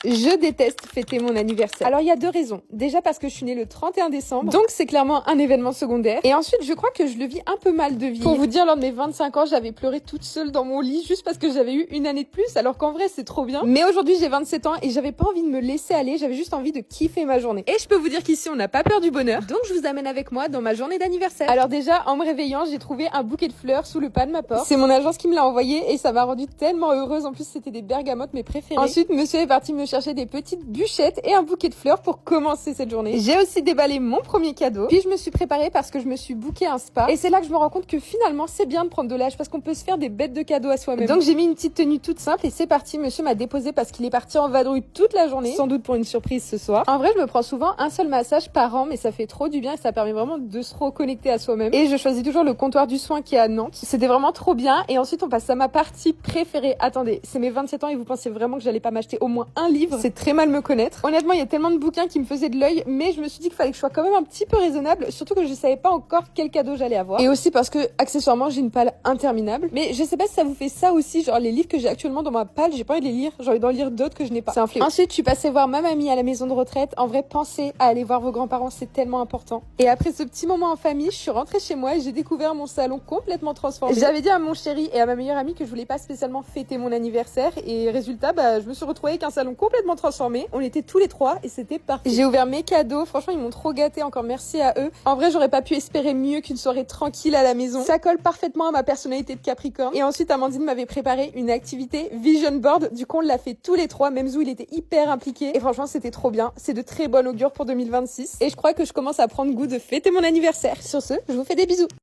Je déteste fêter mon anniversaire. Alors il y a deux raisons. Déjà parce que je suis née le 31 décembre, donc c'est clairement un événement secondaire. Et ensuite je crois que je le vis un peu mal de vivre. Pour vous dire, lors de mes 25 ans, j'avais pleuré toute seule dans mon lit juste parce que j'avais eu une année de plus, alors qu'en vrai c'est trop bien. Mais aujourd'hui j'ai 27 ans et j'avais pas envie de me laisser aller, j'avais juste envie de kiffer ma journée. Et je peux vous dire qu'ici on n'a pas peur du bonheur, donc je vous amène avec moi dans ma journée d'anniversaire. Alors déjà, en me réveillant, j'ai trouvé un bouquet de fleurs sous le pas de ma porte. C'est mon agence qui me l'a envoyé et ça m'a rendue tellement heureuse. En plus c'était des bergamotes mes préférées. Ensuite monsieur est parti me chercher des petites bûchettes et un bouquet de fleurs pour commencer cette journée. J'ai aussi déballé mon premier cadeau. Puis je me suis préparée parce que je me suis booké un spa. Et c'est là que je me rends compte que finalement c'est bien de prendre de l'âge parce qu'on peut se faire des bêtes de cadeaux à soi-même. Donc j'ai mis une petite tenue toute simple et c'est parti. Monsieur m'a déposé parce qu'il est parti en vadrouille toute la journée. Sans doute pour une surprise ce soir. En vrai je me prends souvent un seul massage par an mais ça fait trop du bien et ça permet vraiment de se reconnecter à soi-même. Et je choisis toujours le comptoir du soin qui est à Nantes. C'était vraiment trop bien. Et ensuite on passe à ma partie préférée. Attendez, c'est mes 27 ans et vous pensiez vraiment que j'allais pas m'acheter au moins un livre? C'est très mal me connaître. Honnêtement, il y a tellement de bouquins qui me faisaient de l'œil, mais je me suis dit qu'il fallait que je sois quand même un petit peu raisonnable, surtout que je savais pas encore quel cadeau j'allais avoir. Et aussi parce que, accessoirement, j'ai une palle interminable. Mais je sais pas si ça vous fait ça aussi, genre les livres que j'ai actuellement dans ma palle, j'ai pas envie de les lire, j'ai envie d'en lire d'autres que je n'ai pas. C'est un fléau. Ensuite, je suis passée voir ma mamie à la maison de retraite. En vrai, pensez à aller voir vos grands-parents, c'est tellement important. Et après ce petit moment en famille, je suis rentrée chez moi et j'ai découvert mon salon complètement transformé. J'avais dit à mon chéri et à ma meilleure amie que je voulais pas spécialement fêter mon anniversaire et résultat, je me suis retrouvée avec un salon complètement transformé. On était tous les trois et c'était parfait. J'ai ouvert mes cadeaux, franchement ils m'ont trop gâté, encore merci à eux. En vrai j'aurais pas pu espérer mieux qu'une soirée tranquille à la maison. Ça colle parfaitement à ma personnalité de Capricorne. Et ensuite Amandine m'avait préparé une activité vision board, du coup on l'a fait tous les trois, même Zou il était hyper impliqué et franchement c'était trop bien. C'est de très bon augure pour 2026 et je crois que je commence à prendre goût de fêter mon anniversaire. Sur ce, je vous fais des bisous.